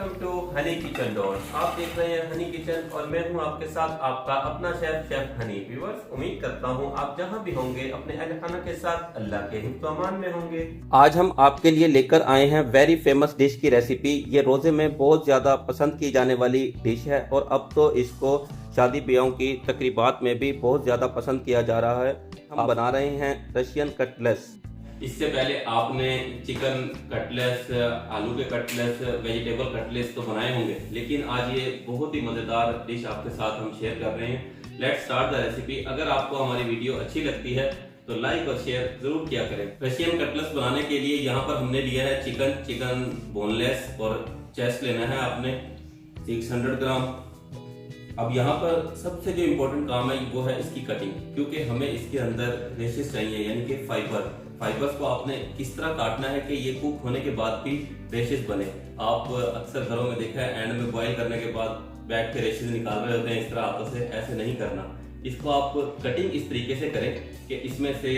Welcome to honey kitchen dot. आप देख रहे हैं हनी किचन और मैं हूं आपके साथ आपका अपना शेफ हनी। व्यूअर्स, उम्मीद करता हूं आप जहां भी होंगे अपने अहल खाना के साथ अल्लाह के हिफ्ज़ व अमान में होंगे। आज हम आपके लिए लेकर आए हैं वेरी फेमस डिश की रेसिपी। ये रोजे में बहुत ज्यादा पसंद की जाने वाली डिश है और अब तो इसको शादी ब्याहों की तकरीबात में भी बहुत ज्यादा पसंद किया जा रहा है। हम बना रहे हैं रशियन कटलेट्स। इससे पहले आपने चिकन कटलेट्स, आलू के कटलेट्स, वेजिटेबल कटलेट्स तो बनाए होंगे, लेकिन आज ये बहुत ही मज़ेदार डिश आपके साथ हम शेयर कर रहे हैं। Let's start the recipe. अगर आपको हमारी वीडियो अच्छी लगती है तो लाइक और शेयर जरूर किया करें। रशियन कटलेट्स बनाने के लिए यहाँ पर हमने लिया है चिकन बोनलेस और चेस्ट लेना है आपने 600 ग्राम। अब यहाँ पर सबसे जो इम्पोर्टेंट काम है वो है इसकी कटिंग, क्योंकि हमें इसके अंदर रेशेस चाहिए, यानी कि फाइबर्स को आपने किस तरह काटना है कि ये कुक होने के बाद भी रेशेस बने। आप अक्सर घरों में देखा है एंड में बॉईल करने के बाद बैठ के रेशेस निकाल रहे होते हैं इस तरह हाथों से। ऐसे नहीं करना, इसको आप कटिंग इस तरीके से करें कि इसमें से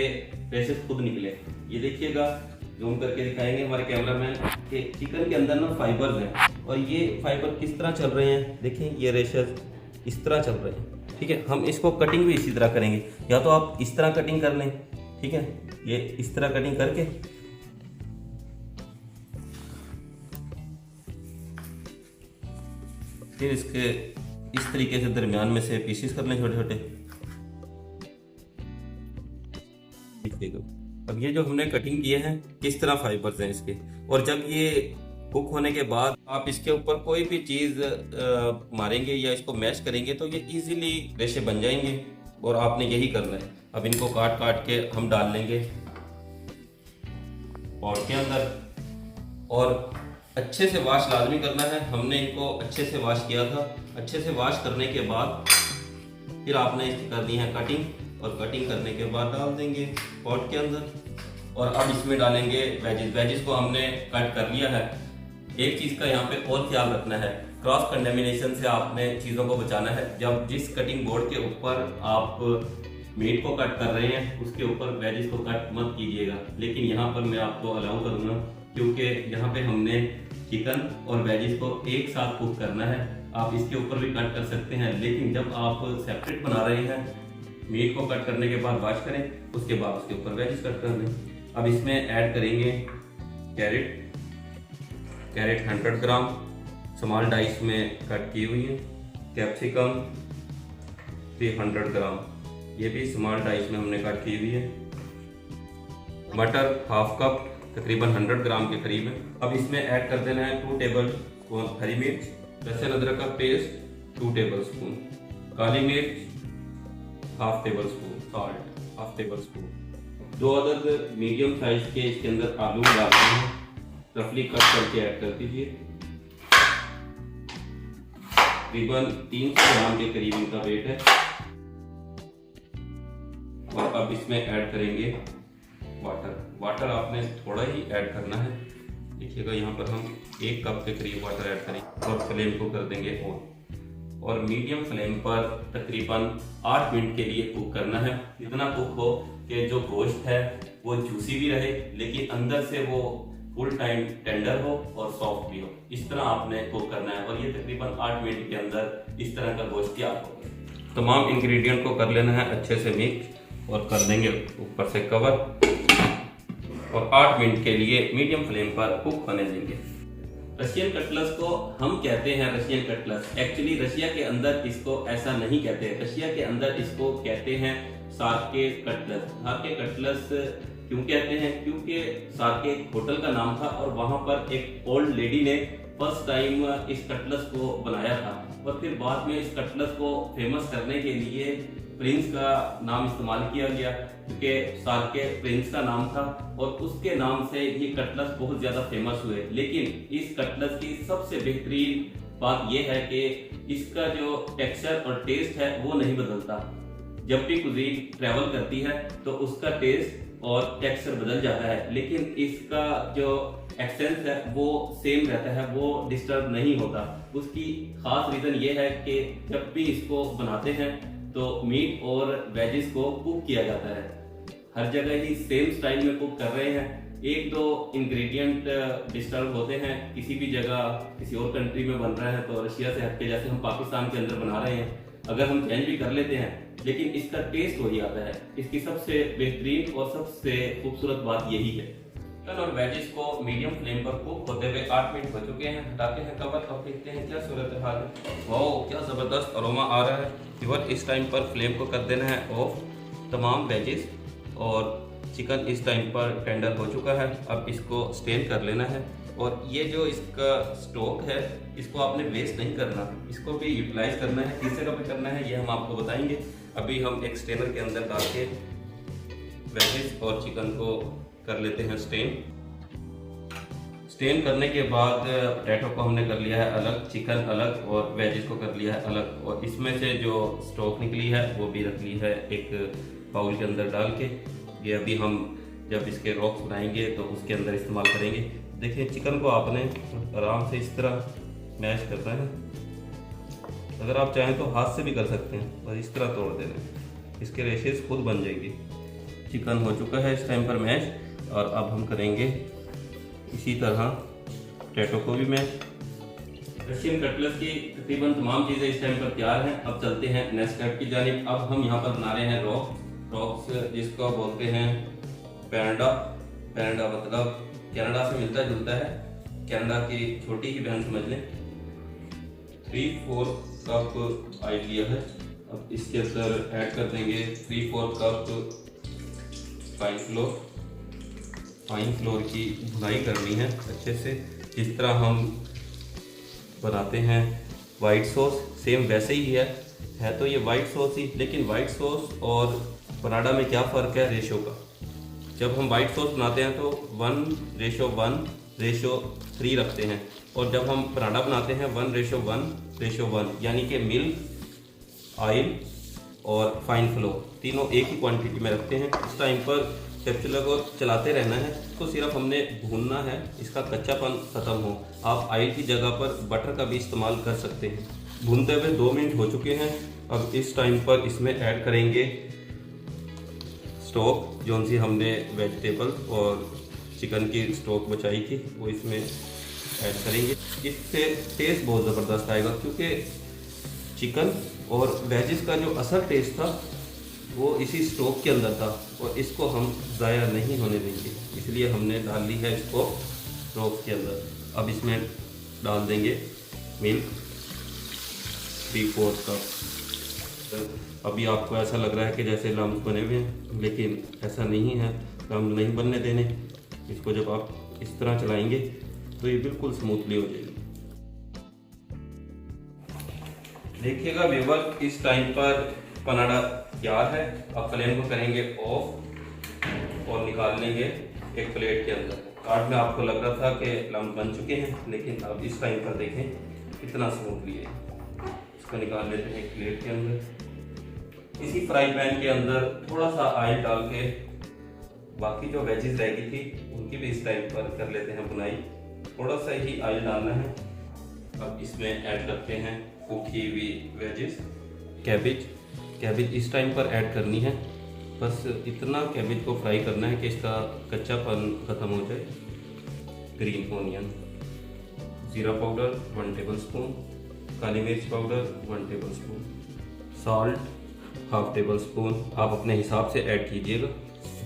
रेशेस खुद निकले। ये देखिएगा, जूम करके दिखाएंगे हमारे कैमरामैन कि चिकन के अंदर ना फाइबर्स हैं और ये फाइबर किस तरह चल रहे हैं। देखिए ये रेशेस इस तरह चल रहे हैं, ठीक है। हम इसको कटिंग भी इसी तरह करेंगे, या तो आप इस तरह कटिंग कर लें, ठीक है, ये इस तरह कटिंग करके फिर इसके इस तरीके से दरमियान में से पीसेस कर लें छोटे छोटे। अब ये जो हमने कटिंग किए हैं किस तरह फाइबर्स हैं इसके, और जब ये कुक होने के बाद आप इसके ऊपर कोई भी चीज मारेंगे या इसको मैश करेंगे तो ये इजीली रेशे बन जाएंगे। और आपने यही करना है। अब इनको काट काट के हम डाल लेंगे पॉट के अंदर और अच्छे से वॉश लाजमी करना है। हमने इनको अच्छे से वॉश किया था। अच्छे से वॉश करने के बाद फिर आपने इसकी करनी है कटिंग, और कटिंग करने के बाद डाल देंगे पॉट के अंदर। और अब इसमें डालेंगे वेजिस को हमने कट कर लिया है। एक चीज का यहाँ पे और ख्याल रखना है, क्रॉस कंडेमिनेशन से आपने चीजों को बचाना है। जब जिस कटिंग बोर्ड के ऊपर आप मीट को कट कर रहे हैं उसके ऊपर वेजिस को कट मत कीजिएगा, लेकिन यहाँ पर मैं आपको अलाउ करूंगा क्योंकि यहाँ पे हमने चिकन और वेजिस को एक साथ कुक करना है। आप इसके ऊपर भी कट कर सकते हैं, लेकिन जब आप सेपरेट बना रहे हैं मीट को कट करने के बाद वॉश करें, उसके बाद उसके ऊपर वेजिस कट कर दें। अब इसमें ऐड करेंगे कैरेट 100 ग्राम स्मॉल डाइस में कट की हुई है। कैप्सिकम 300 ग्राम, ये भी स्मॉल डाइस में हमने कट की हुई है। मटर हाफ कप तकरीबन 100 ग्राम के करीब है। अब इसमें ऐड कर देना है 2 टेबल स्पून हरी मिर्च, लहसुन अदरक का पेस्ट 2 टेबल स्पून, काली मिर्च half table spoon, salt half table spoon. 2 अदद मीडियम साइज के इसके अंदर आलू डालते हैं, रफली कट करके ऐड कर दीजिए। तकरीबन 300 ग्राम के करीब इनका वेट है। और अब इसमें ऐड करेंगे वाटर आपने थोड़ा ही ऐड करना है। देखिएगा यहाँ पर हम 1 कप के करीब वाटर ऐड करेंगे और फ्लेम को कर देंगे ऑन, और मीडियम फ्लेम पर तकरीबन 8 मिनट के लिए कुक करना है। इतना कुक हो कि जो गोश्त है वो जूसी भी रहे लेकिन अंदर से वो फुल टाइम टेंडर हो और सॉफ्ट भी हो। इस तरह आपने कुक करना है और ये तकरीबन 8 मिनट के अंदर इस तरह का गोश्त तैयार होगा। तमाम इंग्रेडिएंट को कर लेना है अच्छे से मिक्स और कर देंगे ऊपर से कवर और 8 मिनट के लिए मीडियम फ्लेम पर कुक होने देंगे। रशियन कटलेट्स को हम कहते हैं रशियन कटलेट्स। एक्चुअली रशिया के अंदर इसको ऐसा नहीं कहते। रशिया के अंदर इसको कहते हैं सार्के कटलेट्स। सार्के कटलेट्स क्यों कहते हैं? क्योंकि सार्के एक होटल का नाम था और वहां पर एक ओल्ड लेडी ने फर्स्ट टाइम इस कटलेट्स को बनाया था और फिर बाद में इस कटलेट्स को फेमस करने के लिए प्रिंस का नाम इस्तेमाल किया गया, क्योंकि सार्के प्रिंस का नाम था और उसके नाम से ये कटलेट्स बहुत ज्यादा फेमस हुए। लेकिन इस कटलेट्स की सबसे बेहतरीन बात यह है कि इसका जो टेक्सचर और टेस्ट है वो नहीं बदलता। जब भी कुजीन ट्रेवल करती है तो उसका टेस्ट और टेक्सचर बदल जाता है, लेकिन इसका जो एक्सेंस है वो सेम रहता है, वो डिस्टर्ब नहीं होता। उसकी खास रीजन ये है कि जब भी इसको बनाते हैं तो मीट और वेजिस को कुक किया जाता है। हर जगह ही सेम स्टाइल में कुक कर रहे हैं, एक दो इंग्रेडिएंट डिस्टर्ब होते हैं, किसी भी जगह किसी और कंट्री में बन रहा है तो रशिया से हटके जैसे हम पाकिस्तान के अंदर बना रहे हैं, अगर हम चेंज भी कर लेते हैं लेकिन इसका टेस्ट वही आता है। इसकी सबसे बेहतरीन और सबसे खूबसूरत बात यही है। चिकन और वेजिस को मीडियम फ्लेम पर कुक होते हुए 8 मिनट हो चुके हैं। हटाते हैं कवर, अब देखते हैं क्या सूरत हाल है। वाओ, क्या ज़बरदस्त अरोमा आ रहा है। केवल इस टाइम पर फ्लेम को कर देना है ऑफ। तमाम वेजिस और चिकन इस टाइम पर टेंडर हो चुका है। अब इसको स्टेन कर लेना है और ये जो इसका स्टॉक है इसको आपने वेस्ट नहीं करना, इसको भी यूटिलाइज करना है। किस जगह पे करना है ये हम आपको बताएंगे। अभी हम एक स्टेनर के अंदर डाल के वेजिस और चिकन को कर लेते हैं स्टेन। स्टेन करने के बाद पोटैटो को हमने कर लिया है अलग, चिकन अलग और वेजिस को कर लिया है अलग, और इसमें से जो स्टॉक निकली है वो भी रख ली है एक बाउल के अंदर डाल के। ये अभी हम जब इसके रॉक्स बनाएंगे तो उसके अंदर इस्तेमाल करेंगे। देखिए, चिकन को आपने आराम से इस तरह मैश करना है। अगर आप चाहें तो हाथ से भी कर सकते हैं और इस तरह तोड़ देना है, इसके रेशेस खुद बन जाएगी। चिकन हो चुका है इस टाइम पर मैश, और अब हम करेंगे इसी तरह पोटैटो को भी मैश। रशियन कटलेट की तकरीबन तमाम चीज़ें इस टाइम पर तैयार हैं। अब चलते हैं नेक्स्ट स्टेप की जानिब। अब हम यहाँ पर बना रहे हैं रॉक्स, जिसको बोलते हैं पैंडा। पैंडा मतलब कनाडा से मिलता जुलता है, कनाडा की छोटी ही बहन समझ लें। 3/4 कप ऑयल लिया है। अब इसके अंदर ऐड कर देंगे 3/4 कप फाइन फ्लोर की भुनाई करनी है अच्छे से, जिस तरह हम बनाते हैं वाइट सॉस, सेम वैसे ही है तो ये वाइट सॉस ही। लेकिन वाइट सॉस और पराठा में क्या फ़र्क है रेशो का। जब हम वाइट सॉस बनाते हैं तो 1:1:3 रखते हैं, और जब हम पराठा बनाते हैं 1:1:1, यानी कि मिल्क, ऑयल और फाइन फ्लोर तीनों एक ही क्वांटिटी में रखते हैं। इस टाइम पर स्पैचुला को चलाते रहना है, इसको सिर्फ हमने भूनना है, इसका कच्चापन ख़त्म हो। आप ऑयल की जगह पर बटर का भी इस्तेमाल कर सकते हैं। भूनते हुए 2 मिनट हो चुके हैं। अब इस टाइम पर इसमें ऐड करेंगे स्टॉक, जो सी हमने वेजिटेबल और चिकन की स्टॉक बचाई थी वो इसमें ऐड करेंगे। इससे टेस्ट बहुत ज़बरदस्त आएगा, क्योंकि चिकन और वेजिस का जो असल टेस्ट था वो इसी स्टॉक के अंदर था, और इसको हम ज़ाया नहीं होने देंगे, इसलिए हमने डाल ली है इसको रॉक्स के अंदर। अब इसमें डाल देंगे मिल्क 3/4 कप। अभी आपको ऐसा लग रहा है कि जैसे लम्स बने हुए हैं, लेकिन ऐसा नहीं है, लम्स नहीं बनने देने। इसको जब आप इस तरह चलाएंगे तो ये बिल्कुल स्मूथली हो जाएगी। देखिएगा व्यूअर, इस टाइम पर पनाड़ा तैयार है। अब फ्लेम को करेंगे ऑफ और निकाल लेंगे एक प्लेट के अंदर। कार्ड में आपको लग रहा था कि लम्स बन चुके हैं, लेकिन अब इस टाइम पर देखें कितना स्मूथली है। इसको निकाल लेते हैं एक प्लेट के अंदर। इसी फ्राई पैन के अंदर थोड़ा सा ऑयल डाल के बाकी जो वेजिस रह गई थी उनकी भी इस टाइम पर कर लेते हैं बुनाई। थोड़ा सा ही ऑयल डालना है। अब इसमें ऐड करते हैं कुकी हुई वेजिस। कैबिज इस टाइम पर ऐड करनी है, बस इतना कैबिज को फ्राई करना है कि इसका कच्चापन ख़त्म हो जाए। ग्रीन ओनियन, जीरा पाउडर 1 टेबलस्पून, काली मिर्च पाउडर 1 टेबलस्पून, सॉल्ट 1/2 टेबलस्पून। आप अपने हिसाब से ऐड कीजिएगा।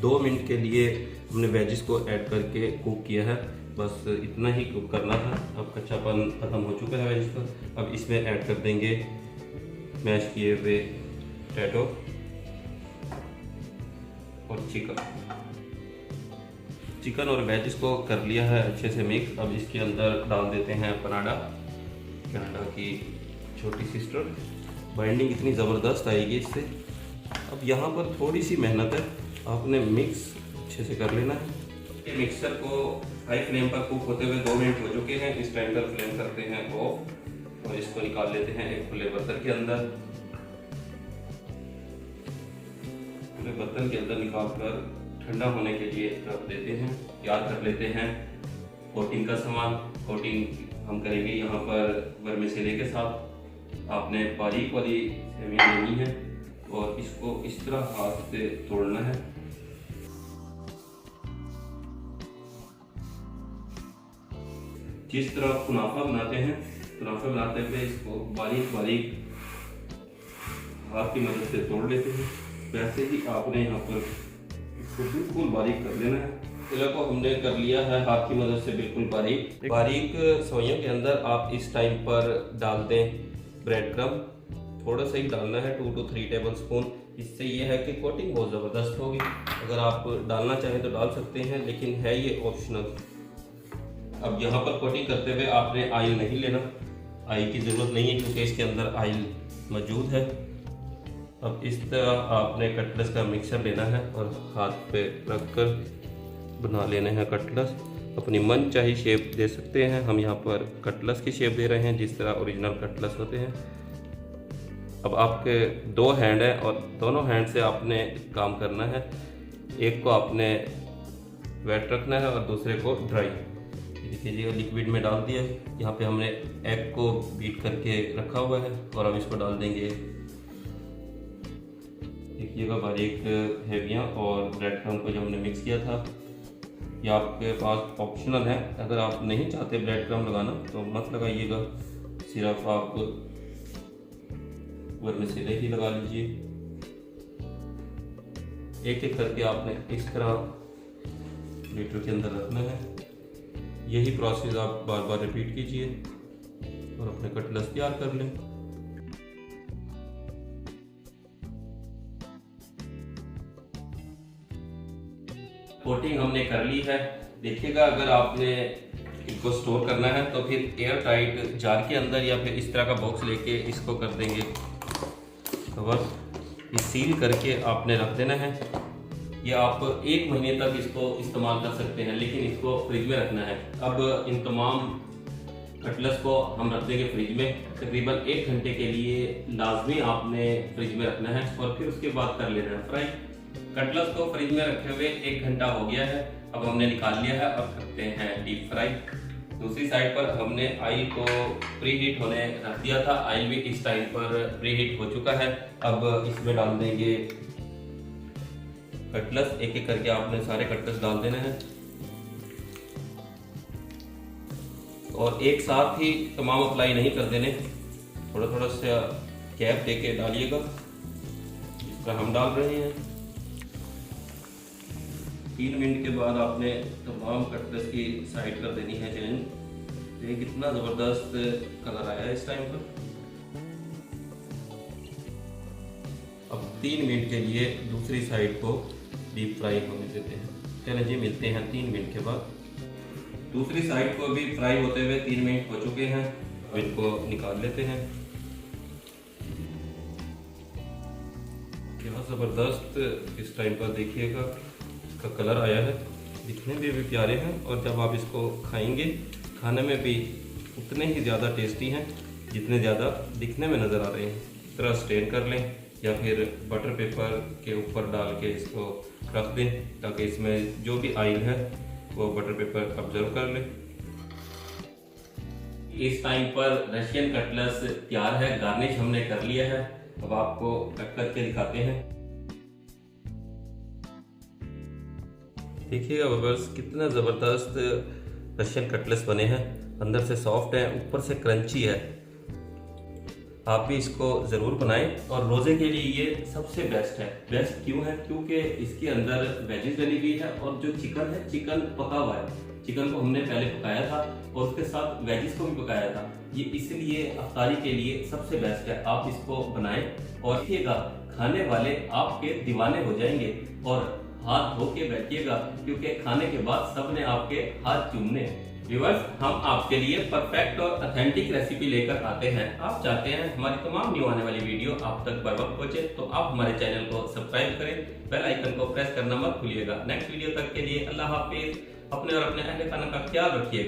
2 मिनट के लिए हमने वेजिस को ऐड करके कुक किया है, बस इतना ही कुक करना था। अब कच्चापन ख़त्म हो चुका है वेजिस का। अब इसमें ऐड कर देंगे मैश किए हुए पोटैटो और चिकन और वेजिस को कर लिया है अच्छे से मिक्स। अब इसके अंदर डाल देते हैं कनाडा की छोटी सिस्टर। बाइंडिंग इतनी ज़बरदस्त आएगी इससे। अब यहाँ पर थोड़ी सी मेहनत है, आपने मिक्स अच्छे से कर लेना है। मिक्सचर को हाई फ्लेम पर कुक होते हुए 2 मिनट हो चुके हैं। इस टाइम पर फ्लेम करते हैं ऑफ और इसको निकाल लेते हैं एक खुले बर्तन के अंदर। खुले बर्तन के अंदर निकाल कर ठंडा होने के लिए रख देते हैं। याद कर लेते हैं कोटिंग का सामान। कोटिंग हम करेंगे यहाँ पर वर्मिसेली के साथ। आपने बारीक वाली सेवियां लेनी है और इसको इस तरह हाथ से तोड़ना है। जिस तरह कुनाफा बनाते हैं, कुनाफा बनाते हुए इसको बारीक बारीक हाथ की मदद से तोड़ लेते हैं, वैसे ही आपने यहाँ पर इसको बिल्कुल बारीक कर लेना है। तिला को हमने कर लिया है हाथ की मदद से बिल्कुल बारीक। बारीक सवैयों के अंदर आप इस टाइम पर डाल दें ब्रेड क्रम, थोड़ा सा ही डालना है, 2 to 3 टेबल स्पून। इससे ये है कि कोटिंग बहुत ज़बरदस्त होगी। अगर आप डालना चाहें तो डाल सकते हैं, लेकिन है ये ऑप्शनल। अब यहाँ पर कोटिंग करते हुए आपने ऑयल नहीं लेना, ऑयल की ज़रूरत नहीं है क्योंकि इसके अंदर ऑयल मौजूद है। अब इस तरह आपने कटलेस का मिक्सर लेना है और हाथ पे रख कर बना लेने हैं कटलेस। अपनी मन चाही शेप दे सकते हैं, हम यहाँ पर कटलेस की शेप दे रहे हैं जिस तरह ओरिजिनल कटलेस होते हैं। अब आपके 2 हैंड हैं और दोनों हैंड से आपने काम करना है। एक को आपने वेट रखना है और दूसरे को ड्राई। देखिए लिक्विड में डाल दिया है। यहाँ पे हमने एग को बीट करके रखा हुआ है और अब इसको डाल देंगे। देखिएगा बारीक हेवियाँ और ब्रेड क्रम्ब को जो हमने मिक्स किया था, ये आपके पास ऑप्शनल है। अगर आप नहीं चाहते ब्रेड क्रम्ब लगाना तो मत लगाइएगा, सिर्फ आप वर्मिसेली ही लगा लीजिए। एक एक करके आपने इस तरह लीटर के अंदर रखना है। यही प्रोसेस आप बार बार रिपीट कीजिए और अपने कटलेस तैयार कर लें। कोटिंग हमने कर ली है। देखिएगा अगर आपने इनको स्टोर करना है तो फिर एयर टाइट जार के अंदर या फिर इस तरह का बॉक्स लेके इसको कर देंगे कवर। ये सील करके आपने रख देना है। ये आप 1 महीने तक इसको इस्तेमाल कर सकते हैं, लेकिन इसको फ्रिज में रखना है। अब इन तमाम कटलेस को हम रख देंगे फ्रिज में तकरीबन 1 घंटे के लिए लाजमी आपने फ्रिज में रखना है और फिर उसके बाद कर लेना है फ्राई। कटलेस को फ्रिज में रखे हुए 1 घंटा हो गया है। अब हमने निकाल लिया है और करते हैं डीप फ्राई। दूसरी साइड पर हमने ऑयल को प्री हीट होने रख दिया था। ऑयल भी इस टाइम पर प्री हीट हो चुका है। अब इसमें डाल देंगे कटलेस। एक एक करके आपने सारे कटलेस डाल देने हैं और एक साथ ही तमाम अप्लाई नहीं कर देने, थोड़ा थोड़ा सा गैप देके डालिएगा। इस तरह हम डाल रहे हैं। 3 मिनट के बाद आपने तमाम कटलेस की साइड कर देनी है चेंज। देखिए कितना ज़बरदस्त कलर आया है इस टाइम पर। अब 3 मिनट के लिए दूसरी साइड को डीप फ्राई होने देते हैं। चलिए जी मिलते हैं 3 मिनट के बाद। दूसरी साइड को भी फ्राई होते हुए 3 मिनट हो चुके हैं। अब इनको निकाल लेते हैं। क्या ज़बरदस्त इस टाइम पर देखिएगा इसका कलर आया है, दिखने में भी प्यारे हैं और जब आप इसको खाएंगे खाने में भी उतने ही ज़्यादा टेस्टी हैं जितने ज़्यादा दिखने में नज़र आ रहे हैं। इस तरह स्टेन कर लें या फिर बटर पेपर के ऊपर डाल के इसको रख दें ताकि इसमें जो भी ऑयल है वो बटर पेपर ऑब्जर्व कर ले। इस टाइम पर रशियन कटलेस तैयार है, गार्निश हमने कर लिया है। अब आपको कट करके दिखाते हैं। देखिएगा बबल्स कितना ज़बरदस्त रशियन कटलेस बने हैं। अंदर से सॉफ्ट है, ऊपर से क्रंची है। आप भी इसको ज़रूर बनाएं और रोज़े के लिए ये सबसे बेस्ट है। बेस्ट क्यों है? क्योंकि इसके अंदर वेजिस डली हुई है और जो चिकन है, चिकन पका हुआ है। चिकन को हमने पहले पकाया था और उसके साथ वेजिस को भी पकाया था। ये इसलिए अफ्तारी के लिए सबसे बेस्ट है। आप इसको बनाएं और देखिएगा खाने वाले आपके दीवाने हो जाएंगे और हाथ धो के बैठिएगा क्योंकि खाने के बाद सबने आपके हाथ चूमने। व्यूअर्स, हम आपके लिए परफेक्ट और ऑथेंटिक रेसिपी लेकर आते हैं। आप चाहते हैं हमारी तमाम न्यू आने वाली वीडियो आप तक बर वक्त पहुंचे तो आप हमारे चैनल को सब्सक्राइब करें, बेल आइकन को प्रेस करना मत भूलिएगा। नेक्स्ट वीडियो तक के लिए अल्लाह हाफिज। अपने और अपने अहले खाना का ख्याल रखिएगा।